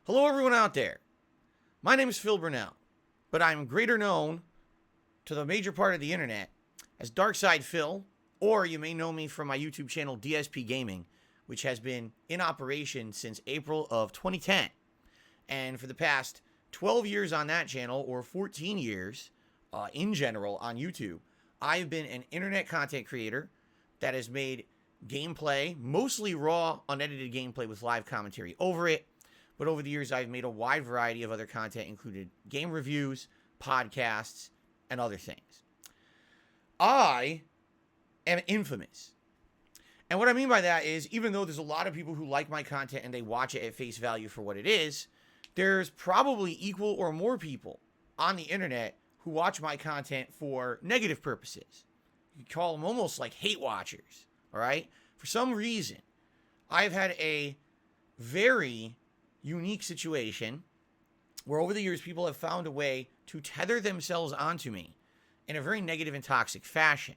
Hello, everyone out there. My name is Phil Burnell, but I'm greater known to the major part of the internet as Darkside Phil, or you may know me from my YouTube channel DSPGaming, which has been in operation since April of 2010. And for the past 12 years on that channel, or 14 years in general on YouTube, I've been an internet content creator that has made gameplay, mostly raw, unedited gameplay with live commentary over it. But over the years, I've made a wide variety of other content, including game reviews, podcasts, and other things. I am infamous. And what I mean by that is, even though there's a lot of people who like my content and they watch it at face value for what it is, there's probably equal or more people on the internet who watch my content for negative purposes. You could call them almost like hate watchers, all right? For some reason, I've had a very unique situation where over the years people have found a way to tether themselves onto me in a very negative and toxic fashion.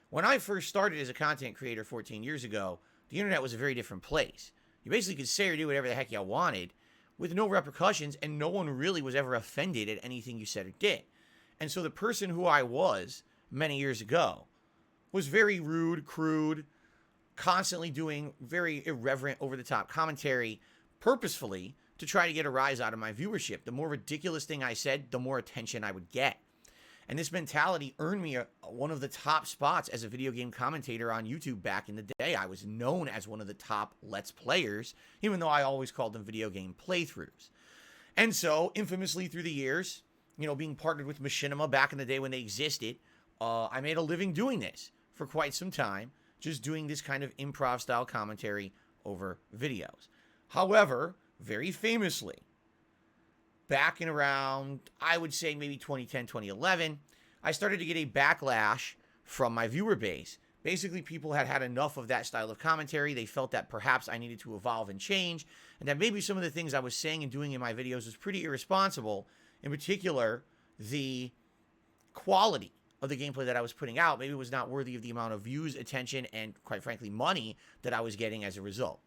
When I first started as a content creator 14 years ago, the internet was a very different place. You basically could say or do whatever the heck you wanted with no repercussions, and no one really was ever offended at anything you said or did. And so the person who I was many years ago was very rude, crude, constantly doing very irreverent, over-the-top commentary purposefully to try to get a rise out of my viewership. The more ridiculous thing I said, the more attention I would get. And this mentality earned me one of the top spots as a video game commentator on YouTube back in the day. I was known as one of the top Let's Players, even though I always called them video game playthroughs. And so, infamously through the years, being partnered with Machinima back in the day when they existed, I made a living doing this for quite some time, just doing this kind of improv-style commentary over videos. However, very famously, back in around, I would say maybe 2010, 2011, I started to get a backlash from my viewer base. Basically, people had had enough of that style of commentary. They felt that perhaps I needed to evolve and change, and that maybe some of the things I was saying and doing in my videos was pretty irresponsible. In particular, the quality of the gameplay that I was putting out maybe was not worthy of the amount of views, attention, and quite frankly, money that I was getting as a result.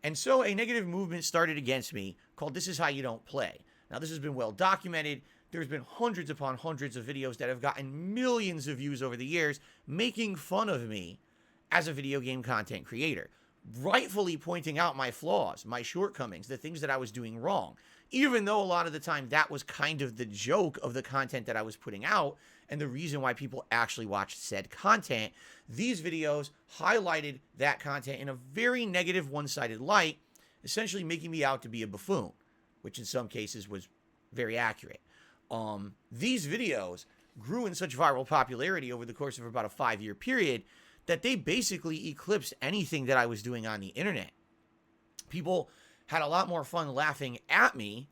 And so a negative movement started against me called This Is How You Don't Play. Now, this has been well documented. There's been hundreds upon hundreds of videos that have gotten millions of views over the years making fun of me as a video game content creator, rightfully pointing out my flaws, my shortcomings, the things that I was doing wrong, even though a lot of the time that was kind of the joke of the content that I was putting out and the reason why people actually watched said content. These videos highlighted that content in a very negative, one-sided light, essentially making me out to be a buffoon, which in some cases was very accurate. These videos grew in such viral popularity over the course of about a 5-year period that they basically eclipsed anything that I was doing on the internet. People had a lot more fun laughing at me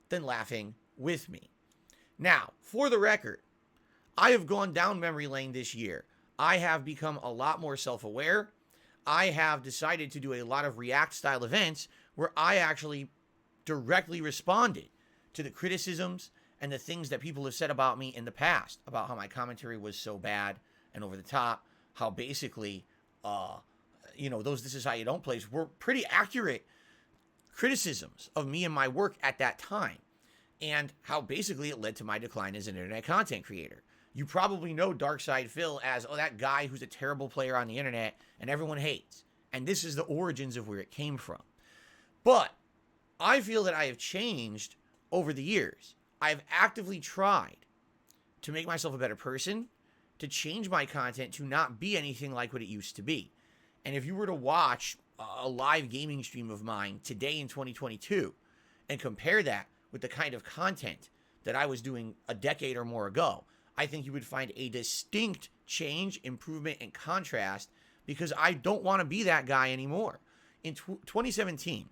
than laughing with me. Now, for the record, I have gone down memory lane this year. I have become a lot more self-aware. I have decided to do a lot of React-style events where I actually directly responded to the criticisms and the things that people have said about me in the past, about how my commentary was so bad and over the top, how basically, those This Is How You Don't plays were pretty accurate criticisms of me and my work at that time, and how basically it led to my decline as an internet content creator. You probably know Darkside Phil as, that guy who's a terrible player on the internet and everyone hates. And this is the origins of where it came from. But I feel that I have changed over the years. I've actively tried to make myself a better person, to change my content to not be anything like what it used to be. And if you were to watch a live gaming stream of mine today in 2022 and compare that with the kind of content that I was doing a decade or more ago, I think you would find a distinct change, improvement, and contrast, because I don't want to be that guy anymore. In 2017,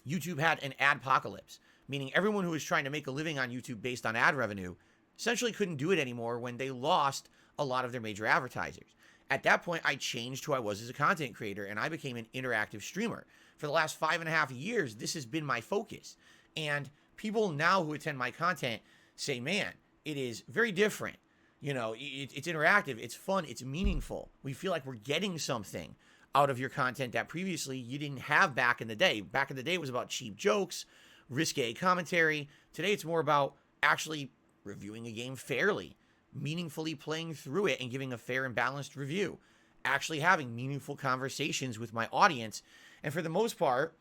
YouTube had an adpocalypse, meaning everyone who was trying to make a living on YouTube based on ad revenue essentially couldn't do it anymore when they lost a lot of their major advertisers. At that point, I changed who I was as a content creator, and I became an interactive streamer. For the last 5.5 years, this has been my focus. And people now who attend my content say, man, it is very different. It's interactive, it's fun, it's meaningful. We feel like we're getting something out of your content that previously you didn't have back in the day. Back in the day, it was about cheap jokes, risque commentary. Today it's more about actually reviewing a game fairly, meaningfully playing through it and giving a fair and balanced review, actually having meaningful conversations with my audience. And for the most part,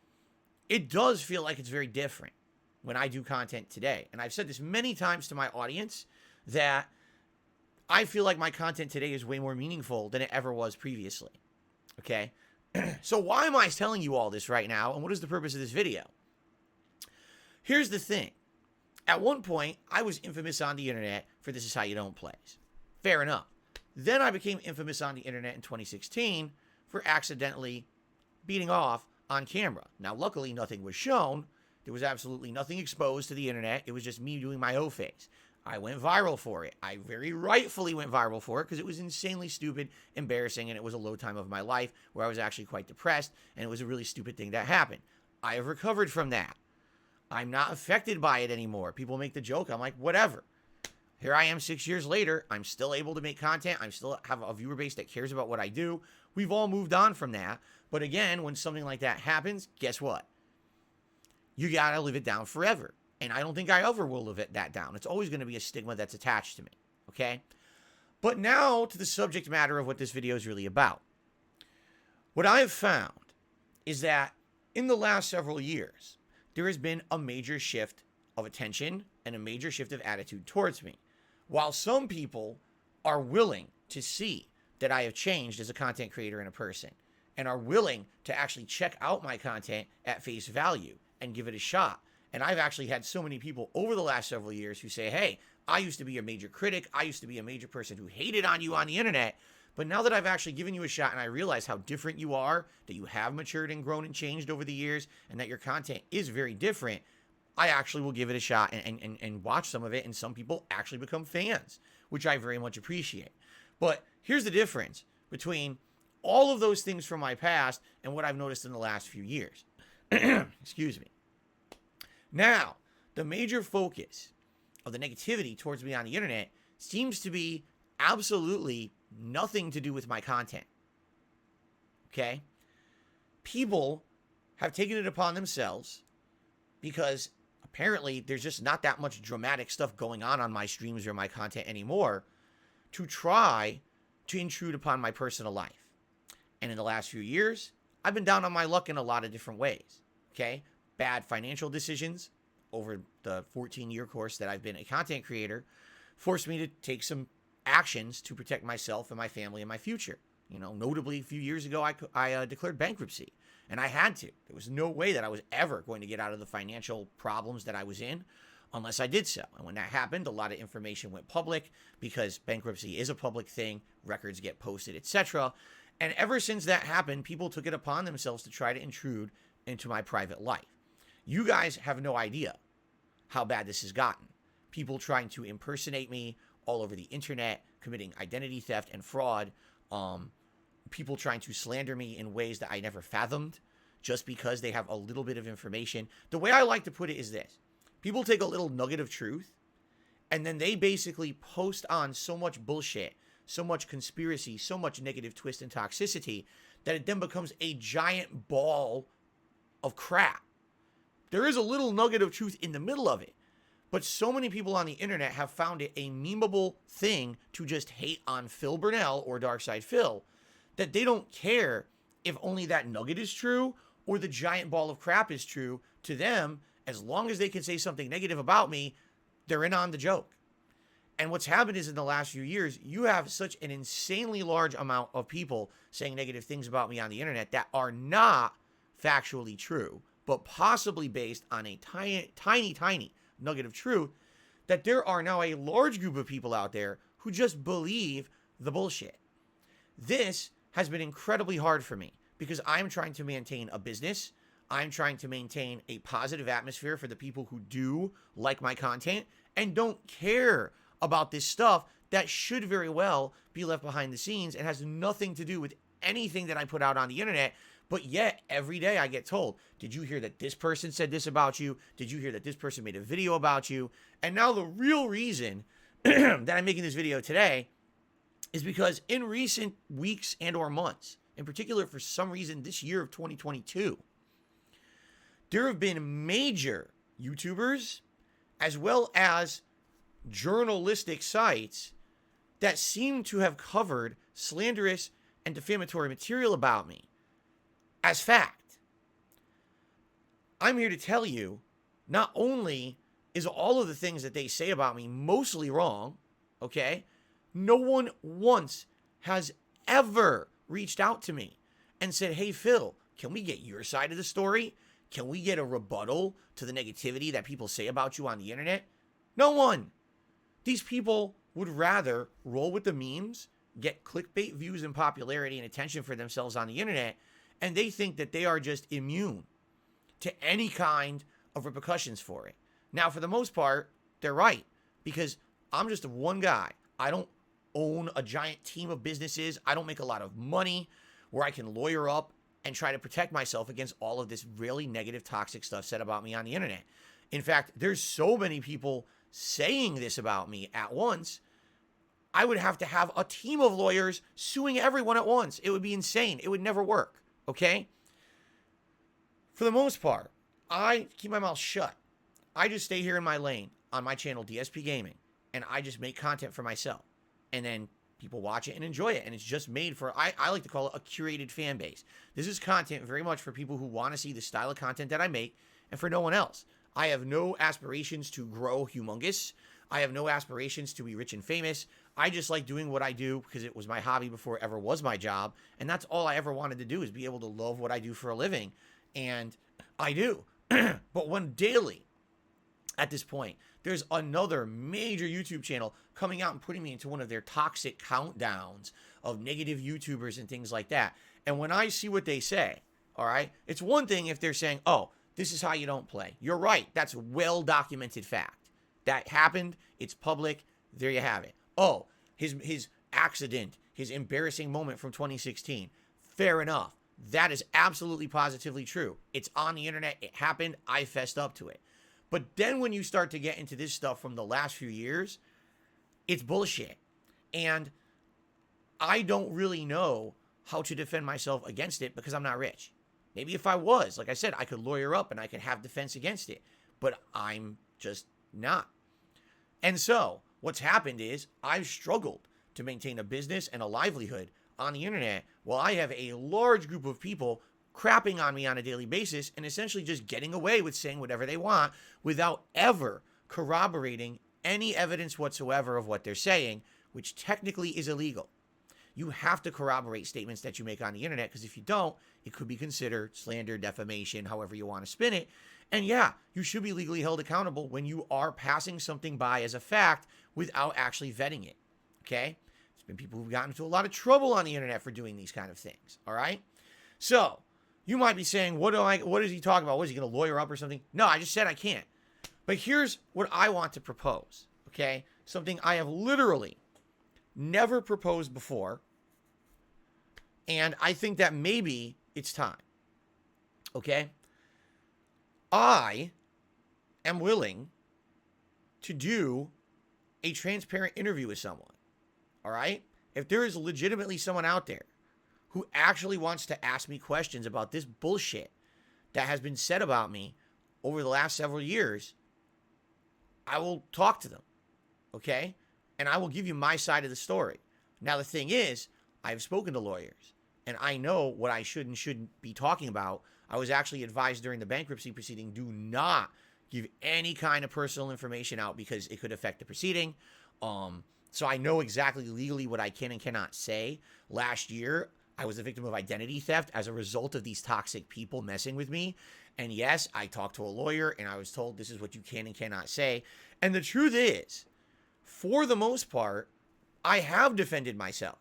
it does feel like it's very different when I do content today. And I've said this many times to my audience that I feel like my content today is way more meaningful than it ever was previously. Okay? So why am I telling you all this right now? And what is the purpose of this video? Here's the thing. At one point, I was infamous on the internet for This Is How You Don't Plays. Fair enough. Then I became infamous on the internet in 2016 for accidentally beating off on camera. Now, luckily, nothing was shown. There was absolutely nothing exposed to the internet. It was just me doing my O face. I went viral for it. I very rightfully went viral for it because it was insanely stupid, embarrassing, and it was a low time of my life where I was actually quite depressed, and it was a really stupid thing that happened. I have recovered from that. I'm not affected by it anymore. People make the joke. I'm like, whatever. Here I am 6 years later. I'm still able to make content. I still have a viewer base that cares about what I do. We've all moved on from that. But again, when something like that happens, guess what? You got to live it down forever. And I don't think I ever will live that down. It's always going to be a stigma that's attached to me. Okay? But now to the subject matter of what this video is really about. What I have found is that in the last several years, there has been a major shift of attention and a major shift of attitude towards me. While some people are willing to see that I have changed as a content creator and a person, and are willing to actually check out my content at face value and give it a shot. And I've actually had so many people over the last several years who say, hey, I used to be a major critic. I used to be a major person who hated on you on the internet. But now that I've actually given you a shot and I realize how different you are, that you have matured and grown and changed over the years, and that your content is very different, I actually will give it a shot and watch some of it. And some people actually become fans, which I very much appreciate. But here's the difference between all of those things from my past and what I've noticed in the last few years. Excuse me. Now, the major focus of the negativity towards me on the internet seems to be absolutely nothing to do with my content. Okay? People have taken it upon themselves because apparently there's just not that much dramatic stuff going on my streams or my content anymore to try to intrude upon my personal life. And in the last few years, I've been down on my luck in a lot of different ways. Okay? Bad financial decisions over the 14-year course that I've been a content creator forced me to take some actions to protect myself and my family and my future. You know, notably a few years ago, I declared bankruptcy, and I had to. There was no way that I was ever going to get out of the financial problems that I was in unless I did so. And when that happened, a lot of information went public because bankruptcy is a public thing, records get posted, etc. And ever since that happened, people took it upon themselves to try to intrude into my private life. You guys have no idea how bad this has gotten. People trying to impersonate me all over the internet, committing identity theft and fraud. People trying to slander me in ways that I never fathomed just because they have a little bit of information. The way I like to put it is this. People take a little nugget of truth and then they basically post on so much bullshit, so much conspiracy, so much negative twist and toxicity that it then becomes a giant ball of crap. There is a little nugget of truth in the middle of it, but so many people on the internet have found it a memeable thing to just hate on Phil Burnell or Darkside Phil that they don't care if only that nugget is true or the giant ball of crap is true. To them, as long as they can say something negative about me, they're in on the joke. And what's happened is in the last few years, you have such an insanely large amount of people saying negative things about me on the internet that are not factually true, but possibly based on a tiny nugget of truth, that there are now a large group of people out there who just believe the bullshit. This has been incredibly hard for me because I'm trying to maintain a business. I'm trying to maintain a positive atmosphere for the people who do like my content and don't care about this stuff that should very well be left behind the scenes and has nothing to do with anything that I put out on the internet. But yet, every day I get told, did you hear that this person said this about you? Did you hear that this person made a video about you? And now the real reason that I'm making this video today is because in recent weeks and or months, in particular for some reason this year of 2022, there have been major YouTubers as well as journalistic sites that seem to have covered slanderous and defamatory material about me as fact. I'm here to tell you, not only is all of the things that they say about me mostly wrong, okay? No one once has ever reached out to me and said, hey, Phil, can we get your side of the story? Can we get a rebuttal to the negativity that people say about you on the internet? No one. These people would rather roll with the memes, get clickbait views and popularity and attention for themselves on the internet, and they think that they are just immune to any kind of repercussions for it. Now, for the most part, they're right, because I'm just one guy. I don't own a giant team of businesses. I don't make a lot of money where I can lawyer up and try to protect myself against all of this really negative, toxic stuff said about me on the internet. In fact, there's so many people saying this about me at once, I would have to have a team of lawyers suing everyone at once. It would be insane. It would never work, okay? For the most part, I keep my mouth shut. I just stay here in my lane on my channel, DSPGaming, and I just make content for myself. And then people watch it and enjoy it. And it's just made for, I like to call it a curated fan base. This is content very much for people who want to see the style of content that I make and for no one else. I have no aspirations to grow humongous. I have no aspirations to be rich and famous. I just like doing what I do because it was my hobby before it ever was my job. And that's all I ever wanted to do, is be able to love what I do for a living. And I do. But when daily, at this point, there's another major YouTube channel coming out and putting me into one of their toxic countdowns of negative YouTubers and things like that. And when I see what they say, all right, it's one thing if they're saying, oh, this is how you don't play. You're right. That's well-documented fact. That happened. It's public. There you have it. Oh, his accident, his embarrassing moment from 2016. Fair enough. That is absolutely positively true. It's on the internet. It happened. I fessed up to it. But then when you start to get into this stuff from the last few years, it's bullshit. And I don't really know how to defend myself against it because I'm not rich. Maybe if I was, like I said, I could lawyer up and I could have defense against it. But I'm just not. And so what's happened is I've struggled to maintain a business and a livelihood on the internet while I have a large group of people crapping on me on a daily basis and essentially just getting away with saying whatever they want without ever corroborating any evidence whatsoever of what they're saying, which technically is illegal. You have to corroborate statements that you make on the internet, because if you don't, it could be considered slander, defamation, however you want to spin it. And yeah, you should be legally held accountable when you are passing something by as a fact without actually vetting it, okay? There's been people who've gotten into a lot of trouble on the internet for doing these kind of things, all right? So, you might be saying, what is he talking about? What, is he going to lawyer up or something? No, I just said I can't. But here's what I want to propose, okay? Something I have literally never proposed before, and I think that maybe it's time, okay? I am willing to do a transparent interview with someone, all right? If there is legitimately someone out there who actually wants to ask me questions about this bullshit that has been said about me over the last several years, I will talk to them, okay? And I will give you my side of the story. Now, the thing is, I've spoken to lawyers, and I know what I should and shouldn't be talking about. I was actually advised during the bankruptcy proceeding, do not give any kind of personal information out because it could affect the proceeding. So I know exactly legally what I can and cannot say. Last year, I was a victim of identity theft as a result of these toxic people messing with me. And yes, I talked to a lawyer and I was told this is what you can and cannot say. And the truth is, for the most part, I have defended myself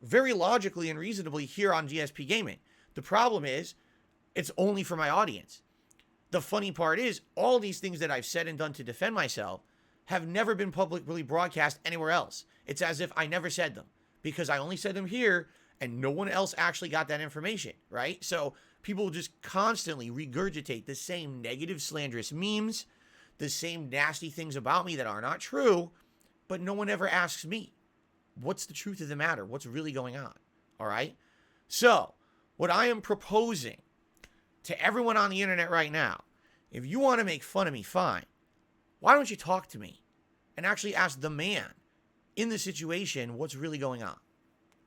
very logically and reasonably here on DSPGaming. The problem is, it's only for my audience. The funny part is, all these things that I've said and done to defend myself have never been publicly broadcast anywhere else. It's as if I never said them, because I only said them here and no one else actually got that information, right? So people just constantly regurgitate the same negative, slanderous memes, the same nasty things about me that are not true, but no one ever asks me, what's the truth of the matter? What's really going on? All right? So what I am proposing to everyone on the internet right now If you want to make fun of me, fine. Why don't you talk to me and actually ask the man in the situation what's really going on?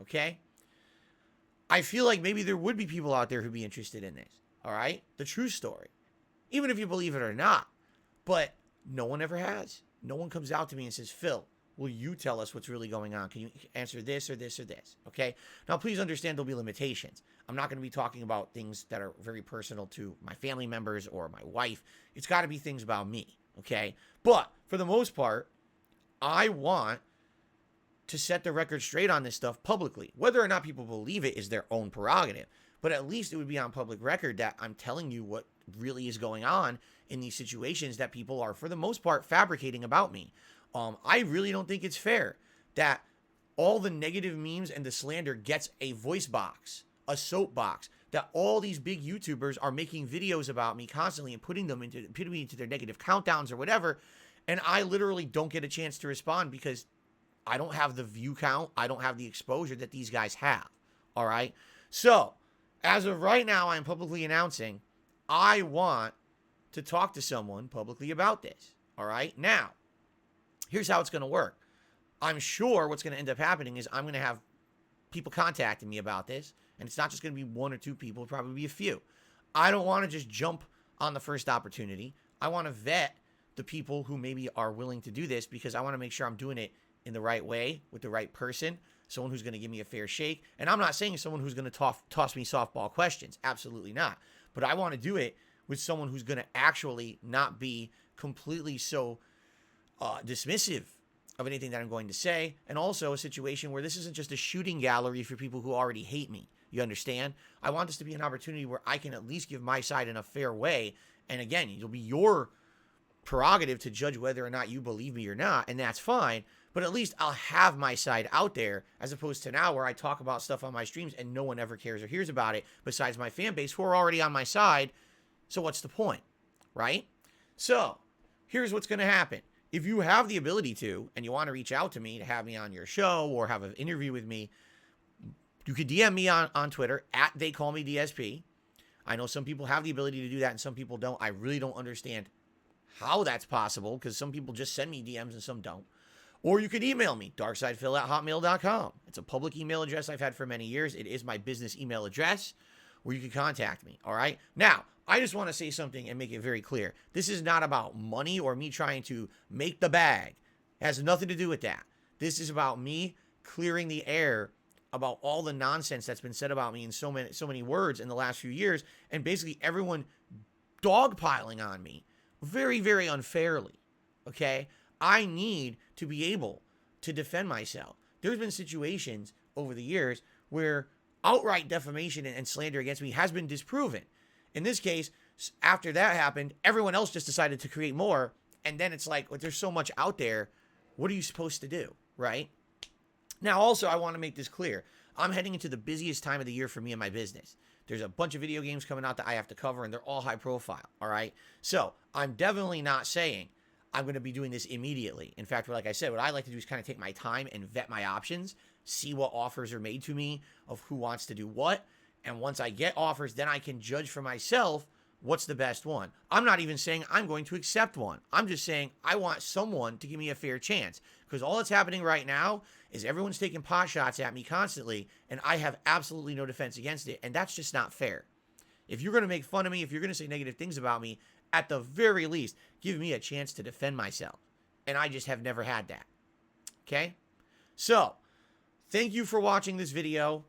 Okay? I feel like maybe there would be people out there who'd be interested in this. All right? The true story. Even if you believe it or not. But no one ever has. No one comes out to me and says, Phil, will you tell us what's really going on? Can you answer this or this or this? Okay? Now, please understand there'll be limitations. I'm not going to be talking about things that are very personal to my family members or my wife. It's got to be things about me. Okay? But for the most part, I want to set the record straight on this stuff publicly. Whether or not people believe it is their own prerogative. But at least it would be on public record that I'm telling you what really is going on in these situations that people are, for the most part, fabricating about me. I really don't think it's fair that all the negative memes and the slander gets a voice box, a soapbox, that all these big YouTubers are making videos about me constantly and putting me into their negative countdowns or whatever, and I literally don't get a chance to respond because I don't have the view count, I don't have the exposure that these guys have, all right? So, as of right now, I'm publicly announcing I want to talk to someone publicly about this, all right? Now, here's how it's going to work. I'm sure what's going to end up happening is I'm going to have people contacting me about this, and it's not just going to be one or two people, it'll probably be a few. I don't want to just jump on the first opportunity. I want to vet the people who maybe are willing to do this because I want to make sure I'm doing it in the right way with the right person, someone who's going to give me a fair shake. And I'm not saying someone who's going to toss me softball questions. Absolutely not. But I want to do it with someone who's going to actually not be completely so dismissive of anything that I'm going to say, and also a situation where this isn't just a shooting gallery for people who already hate me. You understand? I want this to be an opportunity where I can at least give my side in a fair way, and again, it'll be your prerogative to judge whether or not you believe me or not, and that's fine, but at least I'll have my side out there, as opposed to now where I talk about stuff on my streams and no one ever cares or hears about it besides my fan base who are already on my side. So what's the point, right? So here's what's going to happen. If you have the ability to, and you want to reach out to me to have me on your show or have an interview with me, you could DM me on Twitter at TheyCallMeDSP. I know some people have the ability to do that and some people don't. I really don't understand how that's possible because some people just send me DMs and some don't. Or you could email me, darksidephil@hotmail.com. It's a public email address I've had for many years. It is my business email address where you can contact me, all right? Now, I just want to say something and make it very clear. This is not about money or me trying to make the bag. It has nothing to do with that. This is about me clearing the air about all the nonsense that's been said about me in so many words in the last few years, and basically everyone dogpiling on me very, very unfairly, okay? I need to be able to defend myself. There's been situations over the years where outright defamation and slander against me has been disproven. In this case, after that happened, everyone else just decided to create more, and then it's like, well, there's so much out there, what are you supposed to do, right? Now, also, I want to make this clear. I'm heading into the busiest time of the year for me and my business. There's a bunch of video games coming out that I have to cover, and they're all high profile, all right? So, I'm definitely not saying I'm going to be doing this immediately. In fact, like I said, what I like to do is kind of take my time and vet my options, see what offers are made to me of who wants to do what, and once I get offers, then I can judge for myself what's the best one. I'm not even saying I'm going to accept one. I'm just saying I want someone to give me a fair chance, because all that's happening right now is everyone's taking pot shots at me constantly, and I have absolutely no defense against it, and that's just not fair. If you're going to make fun of me, if you're going to say negative things about me, at the very least, give me a chance to defend myself, and I just have never had that, okay? So, thank you for watching this video.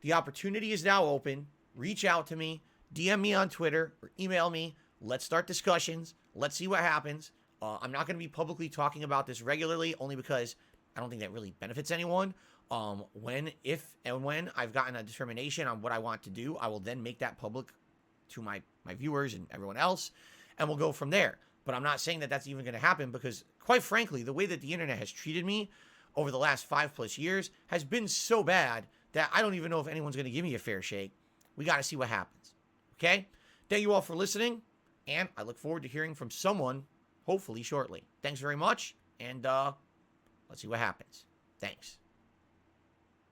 The opportunity is now open. Reach out to me, DM me on Twitter, or email me. Let's start discussions. Let's see what happens. I'm not going to be publicly talking about this regularly, only because I don't think that really benefits anyone. If and when I've gotten a determination on what I want to do, I will then make that public to my viewers and everyone else, and we'll go from there. But I'm not saying that that's even going to happen because, quite frankly, the way that the internet has treated me over the last 5+ years has been so bad that I don't even know if anyone's going to give me a fair shake. We got to see what happens. Okay? Thank you all for listening, and I look forward to hearing from someone, hopefully shortly. Thanks very much, and let's see what happens. Thanks.